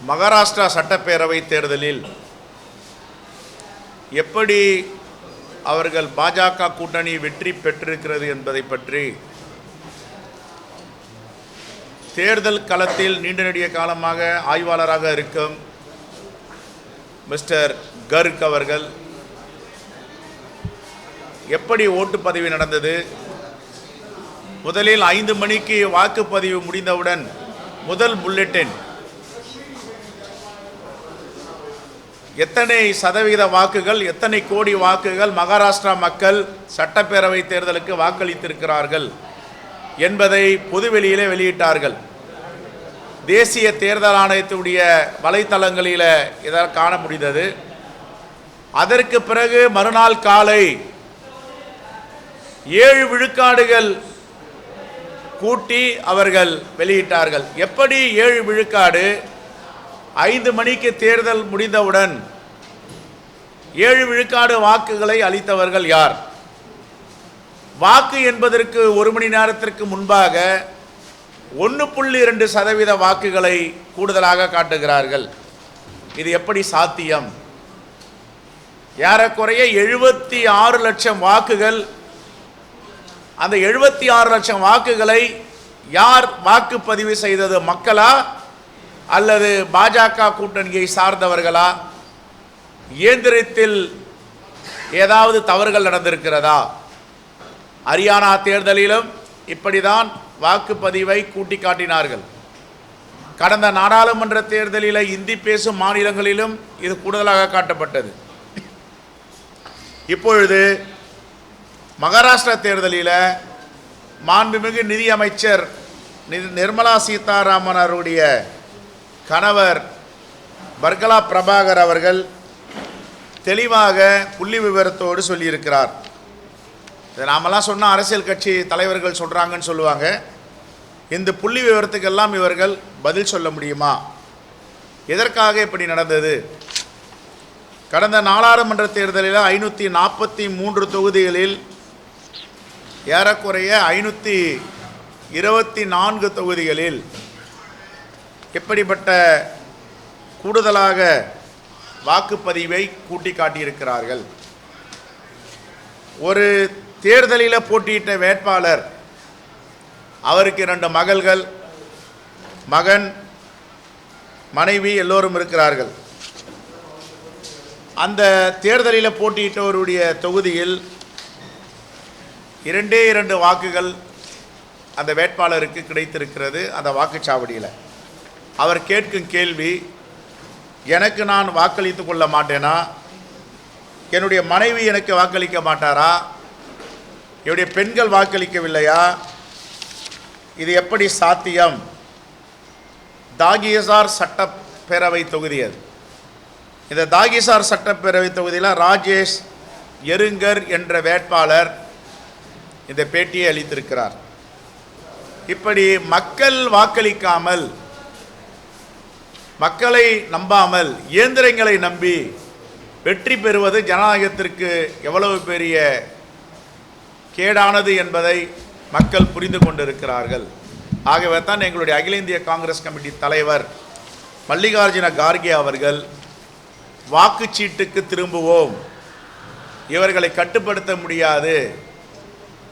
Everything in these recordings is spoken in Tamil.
மகாராஷ்டிரா சட்டப்பேரவை தேர்தலில் எப்படி அவர்கள் பாஜக கூட்டணி வெற்றி பெற்றிருக்கிறது என்பதை பற்றி தேர்தல் களத்தில் நீண்ட நெடிய காலமாக ஆய்வாளராக இருக்கும் மிஸ்டர் கர்க் அவர்கள் எப்படி ஓட்டுப்பதிவு நடந்தது, முதலில் 5 மணிக்கு வாக்குப்பதிவு முடிந்தவுடன் முதல் புல்லட்டின் எத்தனை சதவீத வாக்குகள், எத்தனை கோடி வாக்குகள் மகாராஷ்டிரா மக்கள் சட்டப்பேரவை தேர்தலுக்கு வாக்களித்திருக்கிறார்கள் என்பதை பொதுவெளியிலே வெளியிட்டார்கள். தேசிய தேர்தல் ஆணையத்துடைய வலைத்தளங்களில் இதை காண முடிந்தது. அதற்கு பிறகு மறுநாள் காலை 7 விழுக்காடுகள் கூட்டி அவர்கள் வெளியிட்டார்கள். எப்படி 7 விழுக்காடு? 5 மணிக்கு தேர்தல் முடிந்தவுடன் 7 விழுக்காடு வாக்குகளை அளித்தவர்கள் யார்? வாக்கு என்பதற்கு 1 மணி நேரத்திற்கு முன்பாக 1.2% வாக்குகளை கூடுதலாக காட்டுகிறார்கள். இது எப்படி சாத்தியம்? ஏறக்குறைய 76 லட்சம் வாக்குகள். அந்த 76 லட்சம் வாக்குகளை யார் வாக்குப்பதிவு செய்தது? மக்களா அல்லது பாஜக கூட்டணியை சார்ந்தவர்களா? இயந்திரத்தில் ஏதாவது தவறுகள் நடந்திருக்கிறதா? ஹரியானா தேர்தலிலும் இப்படிதான் வாக்குப்பதிவை கூட்டி காட்டினார்கள். கடந்த நாடாளுமன்ற தேர்தலில் இந்தி பேசும் மாநிலங்களிலும் இது கூடுதலாக காட்டப்பட்டது. இப்பொழுது மகாராஷ்டிரா தேர்தலில் மாண்புமிகு நிதியமைச்சர் நிர்மலா சீதாராமன் அவருடைய கணவர் பர்கலா பிரபாகர் அவர்கள் தெளிவாக புள்ளி விவரத்தோடு சொல்லியிருக்கிறார். இதை நாமெல்லாம் சொன்னால் அரசியல் கட்சி தலைவர்கள் சொல்கிறாங்கன்னு சொல்லுவாங்க. இந்த புள்ளி விவரத்துக்கெல்லாம் இவர்கள் பதில் சொல்ல முடியுமா? எதற்காக இப்படி நடந்தது? கடந்த நாடாளுமன்ற தேர்தலில் 543 தொகுதிகளில் ஏறக்குறைய 524 தொகுதிகளில் எப்படிப்பட்ட கூடுதலாக வாக்குப்பதிவை கூட்டி காட்டியிருக்கிறார்கள். ஒரு தேர்தலில் போட்டியிட்ட வேட்பாளர், அவருக்கு 2 மகள்கள், மகன், மனைவி எல்லோரும் இருக்கிறார்கள். அந்த தேர்தலில் போட்டியிட்டவருடைய தொகுதியில் 2 வாக்குகள் அந்த வேட்பாளருக்கு கிடைத்திருக்கிறது. அந்த வாக்குச்சாவடியில் அவர் கேட்கும் கேள்வி, எனக்கு நான் வாக்களித்து கொள்ள மாட்டேனா? என்னுடைய மனைவி எனக்கு வாக்களிக்க மாட்டாரா? என்னுடைய பெண்கள் வாக்களிக்கவில்லையா? இது எப்படி சாத்தியம்? தாகிசார் சட்டப்பேரவை தொகுதி அது. இந்த தாகிசார் சட்டப்பேரவை தொகுதியில் ராஜேஷ் எருங்கர் என்ற வேட்பாளர் இந்த பேட்டியை அளித்திருக்கிறார். இப்படி மக்கள் வாக்களிக்காமல், மக்களை நம்பாமல், இயந்திரங்களை நம்பி வெற்றி பெறுவது ஜனநாயகத்திற்கு எவ்வளவு பெரிய கேடானது என்பதை மக்கள் புரிந்து கொண்டிருக்கிறார்கள். ஆகவே தான் எங்களுடைய அகில இந்திய காங்கிரஸ் கமிட்டி தலைவர் மல்லிகார்ஜுன கார்கே அவர்கள் வாக்குச்சீட்டுக்கு திரும்புவோம், இவர்களை கட்டுப்படுத்த முடியாது,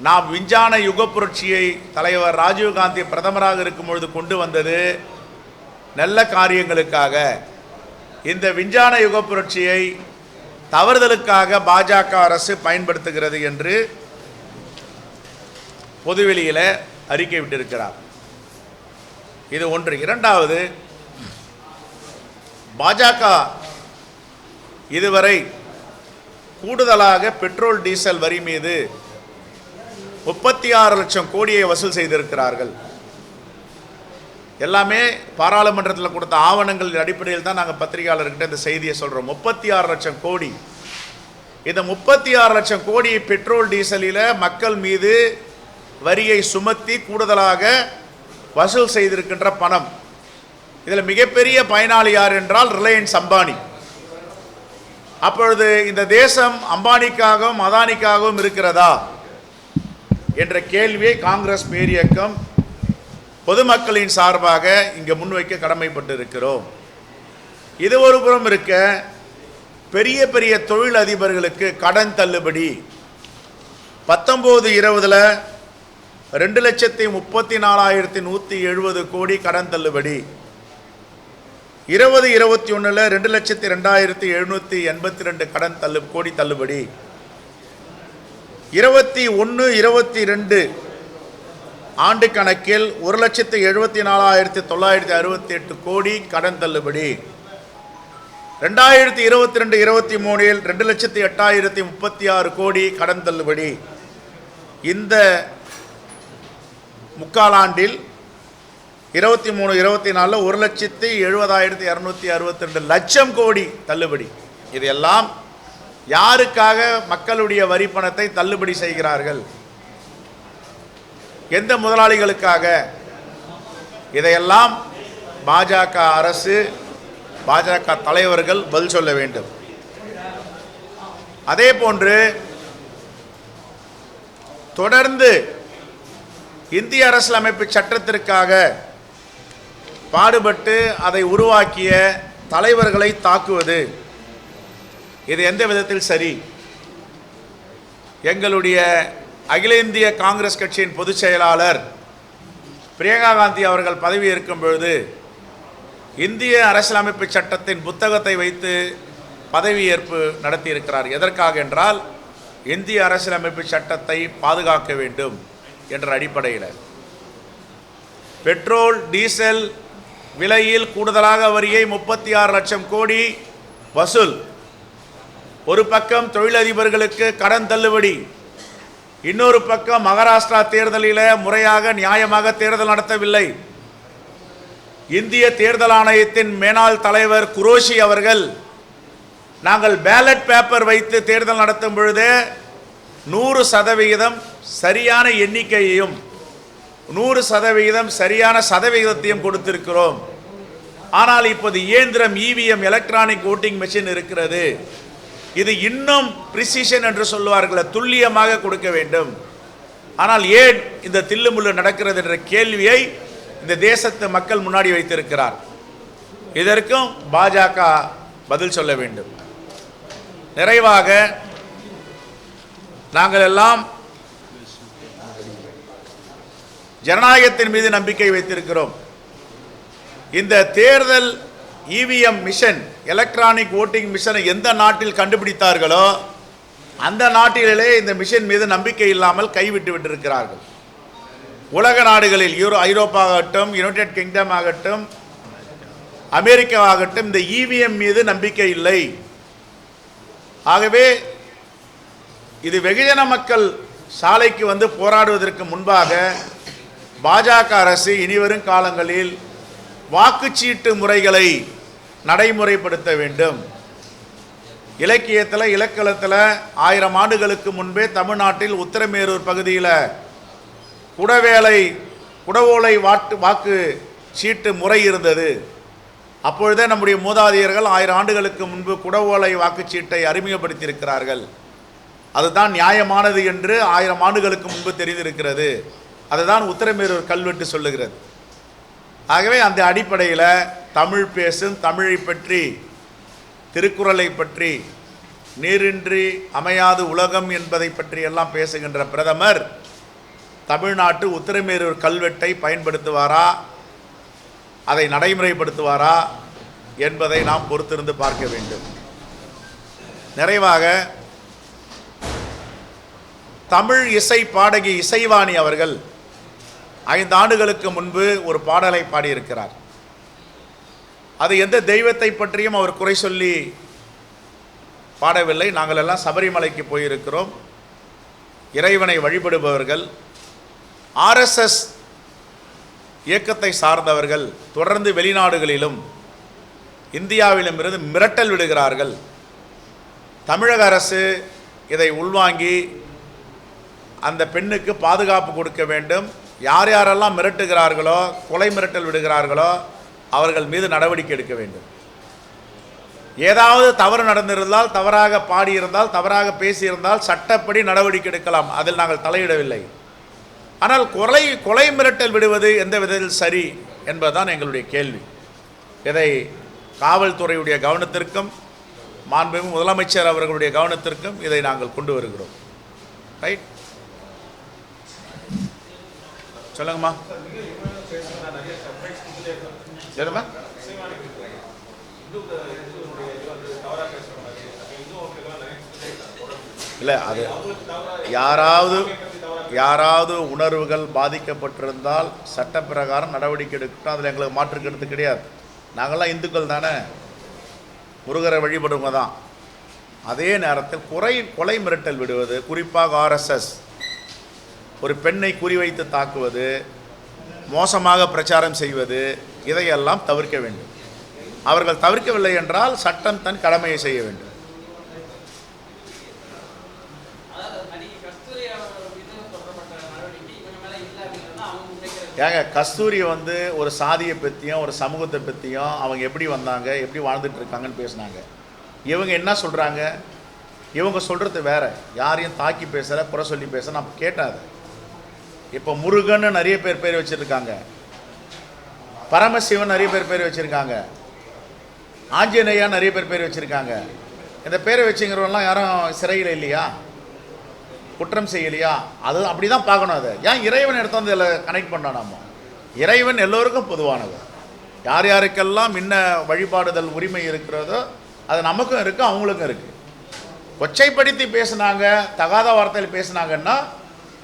நாம் விஞ்ஞான யுக புரட்சியை தலைவர் ராஜீவ்காந்தி பிரதமராக இருக்கும் பொழுது கொண்டு வந்தது நல்ல காரியங்களுக்காக, இந்த விஞ்ஞான யுக புரட்சியை தவறுதலுக்காக பாஜக அரசு பயன்படுத்துகிறது என்று பொதுவெளியில் அறிக்கை விட்டிருக்கிறார். இது ஒன்று. இரண்டாவது, பாஜக இதுவரை கூடுதலாக பெட்ரோல் டீசல் வரி மீது 36 லட்சம் கோடியை வசூல் செய்திருக்கிறார்கள். எல்லாமே பாராளுமன்றத்தில் கொடுத்த ஆவணங்களின் அடிப்படையில் தான் நாங்கள் பத்திரிகையாளர்கிட்ட இந்த செய்தியை சொல்கிறோம். 36 லட்சம் கோடி. இந்த 36 லட்சம் கோடி பெட்ரோல் டீசலில் மக்கள் மீது வரியை சுமத்தி கூடுதலாக வசூல் செய்திருக்கின்ற பணம். இதில் மிகப்பெரிய பயனாளி யார் என்றால் ரிலையன்ஸ் அம்பானி. அப்பொழுது இந்த தேசம் அம்பானிக்காகவும் அதானிக்காகவும் இருக்கிறதா என்ற கேள்வியை காங்கிரஸ் பேரியக்கம் பொதுமக்களின் சார்பாக இங்கே முன்வைக்க கடமைப்பட்டு இருக்கிறோம். இது ஒரு புறம் இருக்க, பெரிய பெரிய தொழில் அதிபர்களுக்கு கடன் தள்ளுபடி 19-20 2,34,170 கோடி கடன் தள்ளுபடி, 20-21 2,02,782 கடன் கோடி தள்ளுபடி, 21-22 ஆண்டு கணக்கில் 1,74,968 கோடி கடன் தள்ளுபடி, 2022-23 2,08,036 கோடி கடன் தள்ளுபடி. இந்த முக்காலாண்டில் 23-24 1,70,262 லட்சம் கோடி தள்ளுபடி. இதையெல்லாம் யாருக்காக மக்களுடைய வரி பணத்தை தள்ளுபடி செய்கிறார்கள்? எந்த முதலாளிகளுக்காக? இதையெல்லாம் பாஜக அரசு, பாஜக தலைவர்கள் பதில் சொல்ல வேண்டும். அதே போன்று தொடர்ந்து இந்திய அரசியலமைப்பு சட்டத்திற்காக பாடுபட்டு அதை உருவாக்கிய தலைவர்களை தாக்குவது, இது எந்த விதத்தில் சரி? எங்களுடைய அகில இந்திய காங்கிரஸ் கட்சியின் பொதுச் செயலாளர் பிரியங்கா காந்தி அவர்கள் பதவி ஏற்கும் பொழுது இந்திய அரசியலமைப்பு சட்டத்தின் புத்தகத்தை வைத்து பதவியேற்பு நடத்தியிருக்கிறார். எதற்காக என்றால், இந்திய அரசியலமைப்பு சட்டத்தை பாதுகாக்க வேண்டும் என்ற அடிப்படையில். பெட்ரோல் டீசல் விலையில் கூடுதலாக வரியை 36 லட்சம் கோடி வசூல். ஒரு பக்கம் தொழிலதிபர்களுக்கு கடன் தள்ளுபடி, இன்னொரு பக்கம் மகாராஷ்டிரா தேர்தலில் முறையாக நியாயமாக தேர்தல் நடத்தவில்லை. இந்திய தேர்தல் ஆணையத்தின் மேனாள் தலைவர் குரோஷி அவர்கள், நாங்கள் பேலட் பேப்பர் வைத்து தேர்தல் நடத்தும் பொழுது 100% சரியான எண்ணிக்கையையும் 100% சரியான சதவிகிதத்தையும் கொடுத்திருக்கிறோம். ஆனால் இப்போது இயந்திரம் இவிஎம் எலக்ட்ரானிக் ஓட்டிங் மெஷின் இருக்கிறது, இது இன்னும் பிரிசிஷன் என்று சொல்லுவார்கள், துல்லியமாக கொடுக்க வேண்டும். ஆனால் ஏன் இந்த தில்லுமுள்ளு நடக்கிறது என்ற கேள்வியை இந்த தேசத்து மக்கள் முன்னாடி வைத்திருக்கிறார். இதற்கும் பாஜக பதில் சொல்ல வேண்டும். நிறைவாக, நாங்கள் எல்லாம் ஜனநாயகத்தின் மீது நம்பிக்கை வைத்திருக்கிறோம். இந்த தேர்தல் இவிஎம் மிஷன், எலக்ட்ரானிக் ஓட்டிங் மிஷனை எந்த நாட்டில் கண்டுபிடித்தார்களோ அந்த நாட்டிலே இந்த மிஷன் மீது நம்பிக்கை இல்லாமல் கைவிட்டு விட்டிருக்கிறார்கள். உலக நாடுகளில் ஐரோப்பா ஆகட்டும், யுனைடெட் கிங்டம் ஆகட்டும், அமெரிக்கா ஆகட்டும், இந்த இவிஎம் மீது நம்பிக்கை இல்லை. ஆகவே இது வெகுஜன மக்கள் சாலைக்கு வந்து போராடுவதற்கு முன்பாக பாஜக அரசு இனிவரும் காலங்களில் வாக்குச்சீட்டு முறைகளை நடைமுறைப்படுத்த வேண்டும். இலக்கியத்தில், இலக்கணத்தில் 1000 ஆண்டுகளுக்கு முன்பே தமிழ்நாட்டில் உத்தரமேரூர் பகுதியில் குடவோலை வாக்கு சீட்டு முறை இருந்தது. அப்பொழுதே நம்முடைய மூதாதையர்கள் 1000 ஆண்டுகளுக்கு முன்பு குடவோலை வாக்குச்சீட்டை அறிமுகப்படுத்தியிருக்கிறார்கள். அதுதான் நியாயமானது என்று 1000 ஆண்டுகளுக்கு முன்பு தெரிந்திருக்கிறது. அதுதான் உத்தரமேரூர் கல்வெட்டு சொல்லுகிறது. ஆகவே அந்த அடிப்படையில் தமிழ் பேசும், தமிழை பற்றி, திருக்குறளை பற்றி, நீரின்றி அமையாது உலகம் என்பதை பற்றி எல்லாம் பேசுகின்ற பிரதமர் தமிழ்நாட்டு உத்தரமேரூர் கல்வெட்டை பயன்படுத்துவாரா, அதை நடைமுறைப்படுத்துவாரா என்பதை நாம் பொறுத்திருந்து பார்க்க வேண்டும். நிறைவாக, தமிழ் இசை பாடகி இசைவாணி அவர்கள் 5 ஆண்டுகளுக்கு முன்பு ஒரு பாடலை பாடியிருக்கிறார். அது எந்த தெய்வத்தை பற்றியும் அவர் குறை சொல்லி பாடவில்லை. நாங்கள் எல்லாம் சபரிமலைக்கு போயிருக்கிறோம். இறைவனை வழிபடுபவர்கள், ஆர்எஸ்எஸ் இயக்கத்தை சார்ந்தவர்கள் தொடர்ந்து வெளிநாடுகளிலும் இந்தியாவிலும் இருந்து மிரட்டல் விடுகிறார்கள். தமிழக அரசு இதை உள்வாங்கி அந்த பெண்ணுக்கு பாதுகாப்பு கொடுக்க வேண்டும். யார் யாரெல்லாம் மிரட்டுகிறார்களோ, கொலை மிரட்டல் விடுகிறார்களோ அவர்கள் மீது நடவடிக்கை எடுக்க வேண்டும். ஏதாவது தவறு நடந்திருந்தால், தவறாக பாடியிருந்தால், தவறாக பேசியிருந்தால் சட்டப்படி நடவடிக்கை எடுக்கலாம். அதில் நாங்கள் தலையிடவில்லை. ஆனால் கொலை மிரட்டல் விடுவது எந்த விதத்தில் சரி என்பதுதான் எங்களுடைய கேள்வி. இதை காவல்துறையுடைய கவனத்திற்கும் மாண்புமிகு முதலமைச்சர் அவர்களுடைய கவனத்திற்கும் இதை நாங்கள் கொண்டு வருகிறோம். ரைட், சொல்லுங்கம்மா. எதுமா இல்லை, அது யாராவது உணர்வுகள் பாதிக்கப்பட்டிருந்தால் சட்டப்பிரகாரம் நடவடிக்கை எடுக்கட்டும். அதில் எங்களுக்கு மாற்று கருத்து கிடையாது. நாங்கள்லாம் இந்துக்கள் தானே, முருகரை வழிபடுவங்க தான். அதே நேரத்தில் கொலை மிரட்டல் விடுவது, குறிப்பாக ஆர்எஸ்எஸ் ஒரு பெண்ணை குறிவைத்து தாக்குவது, மோசமாக பிரச்சாரம் செய்வது, இதையெல்லாம் தவிர்க்க வேண்டும். அவர்கள் தவிர்க்கவில்லை என்றால் சட்டம் தன் கடமையை செய்ய வேண்டும். ஏங்க, கஸ்தூரி ஒரு சாதியை பற்றியும் ஒரு சமூகத்தை பற்றியும் அவங்க எப்படி வந்தாங்க, எப்படி வாழ்ந்துட்டு இருக்காங்கன்னு பேசினாங்க. இவங்க என்ன சொல்கிறாங்க? இவங்க சொல்கிறது வேற. யாரையும் தாக்கி பேசலை, குறை சொல்லி பேச நான் கேட்டேன். அது இப்போ முருகன்னு நிறைய பேர் வச்சுருக்காங்க, பரமசிவன் நிறைய பேர் வச்சுருக்காங்க, ஆஞ்சநேயா நிறைய பேர் வச்சுருக்காங்க. இந்த பேரை வச்சுங்கிறவங்களாம் யாரும் சிறையில் இல்லையா, குற்றம் செய்யலையா? அது அப்படி தான் பார்க்கணும். அதை ஏன் இறைவன் எடுத்து வந்து இதில் கனெக்ட் பண்ணோம்? நம்ம இறைவன் எல்லோருக்கும் பொதுவானவர். யார் யாருக்கெல்லாம் இன்ன வழிபாடுதல் உரிமை இருக்கிறதோ அது நமக்கும் இருக்குது, அவங்களுக்கும் இருக்குது. கொச்சைப்படுத்தி பேசுனாங்க, தகாத வார்த்தையில் பேசுனாங்கன்னா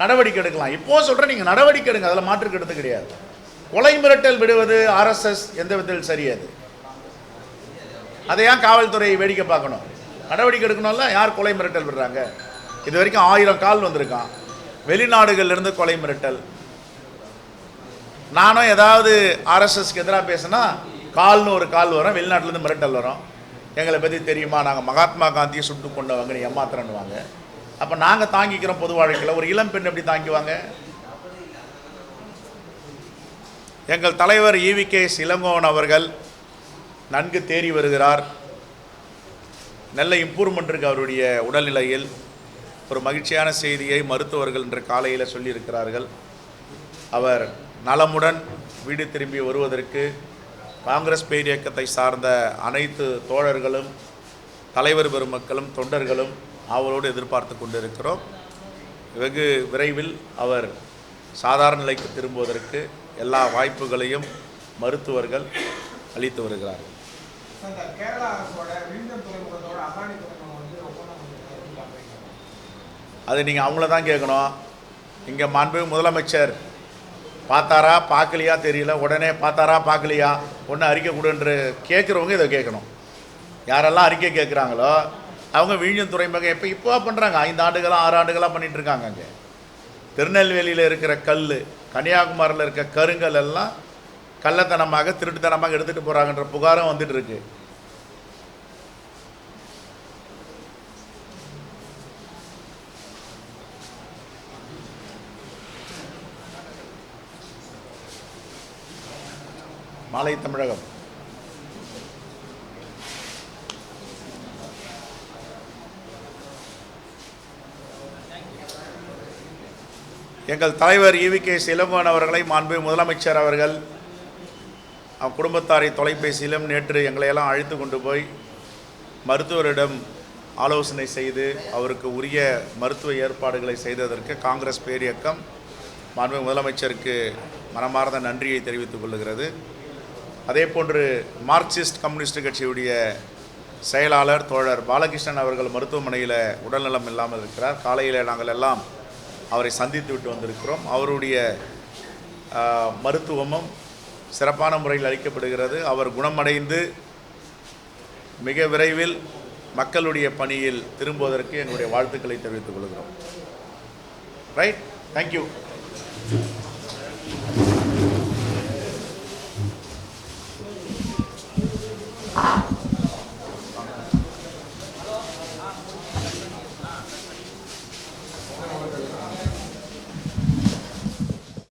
நடவடிக்கை எடுக்கலாம். இப்போது சொல்கிறேன், நீங்கள் நடவடிக்கை எடுங்க, அதில் மாற்று கருத்து கிடையாது. கொலை மிரட்டல் விடுவது ஆர்எஸ்எஸ் எந்த விதத்தில் சரியாது? அதை ஏன் காவல்துறை வேடிக்கை பார்க்கணும்? நடவடிக்கை எடுக்கணும்ல. யார் கொலை மிரட்டல் விடுறாங்க? இது வரைக்கும் 1000 கால் வந்திருக்கான். வெளிநாடுகள்லேருந்து கொலை மிரட்டல். நானும் ஏதாவது ஆர்எஸ்எஸ்க்கு எதிராக பேசினா கால்னு ஒரு கால் வரும், வெளிநாட்டிலேருந்து மிரட்டல் வரும். எங்களை பற்றி தெரியுமா, நாங்கள் மகாத்மா காந்தியை சுட்டு கொண்டவங்க, நீ ஏமாத்துறன்னுவாங்க. அப்போ நாங்கள் தாங்கிக்கிறோம் பொது வாழ்க்கையில். ஒரு இளம் பெண் எப்படி தாங்கிக்குவாங்க? எங்கள் தலைவர் ஈவிகே இளங்கோவன் அவர்கள் நன்கு தேறி வருகிறார். நல்ல இம்ப்ரூவ்மெண்ட் இருக்குது அவருடைய உடல்நிலையில். ஒரு மகிழ்ச்சியான செய்தியை மருத்துவர்கள் இன்று காலையில் சொல்லியிருக்கிறார்கள். அவர் நலமுடன் வீடு திரும்பி வருவதற்கு காங்கிரஸ் பேரியக்கத்தை சார்ந்த அனைத்து தோழர்களும் தலைவர் பெருமக்களும் தொண்டர்களும் அவரோடு எதிர்பார்த்து கொண்டிருக்கிறோம். வெகு விரைவில் அவர் சாதாரண நிலைக்கு திரும்புவதற்கு எல்லா வாய்ப்புகளையும் மருத்துவர்கள் அளித்து வருகிறார்கள். அது நீங்கள் அவங்கள தான் கேட்கணும். இங்கே மாண்புமிகு முதலமைச்சர் பார்த்தாரா பார்க்கலையா தெரியல, உடனே பார்த்தாரா பார்க்கலையா ஒன்று அறிக்கை கொடுன்று கேட்குறவங்க இதை கேட்கணும். யாரெல்லாம் அறிக்கை கேட்குறாங்களோ அவங்க விழிஞம் துறைமுகம் இப்போ பண்ணுறாங்க. 5 ஆண்டுகளாக 6 ஆண்டுகளாக பண்ணிகிட்ருக்காங்க. அங்கே திருநெல்வேலியில் இருக்கிற கல், கன்னியாகுமரியில் இருக்க கருங்கல் எல்லாம் கள்ளத்தனமாக திருட்டுத்தனமாக எடுத்துகிட்டு போகிறாங்கன்ற புகாரும் வந்துட்டுருக்கு. மாலை தமிழகம். எங்கள் தலைவர் ஈவிகே இளங்கோவன் அவர்களை மாண்புமிகு முதலமைச்சர் அவர்கள் குடும்பத்தாரை தொலைபேசியிலும் நேற்று எங்களையெல்லாம் அழைத்து கொண்டு போய் மருத்துவரிடம் ஆலோசனை செய்து அவருக்கு உரிய மருத்துவ ஏற்பாடுகளை செய்ததற்கு காங்கிரஸ் பேரியக்கம் மாண்புமிகு முதலமைச்சருக்கு மனமார்ந்த நன்றியை தெரிவித்துக் கொள்கிறது. அதே போன்று மார்க்சிஸ்ட் கம்யூனிஸ்ட் கட்சியுடைய செயலாளர் தோழர் பாலகிருஷ்ணன் அவர்கள் மருத்துவமனையில் உடல்நலம் இல்லாமல் இருக்கிறார். காலையில் நாங்கள் எல்லாம் அவரை சந்தித்து விட்டு வந்திருக்கிறோம். அவருடைய மருத்துவமும் சிறப்பான முறையில் அளிக்கப்படுகிறது. அவர் குணமடைந்து மிக விரைவில் மக்களுடைய பணியில் திரும்புவதற்கு எங்களுடைய வாழ்த்துக்களை தெரிவித்துக் கொள்கிறோம். Right, thank you.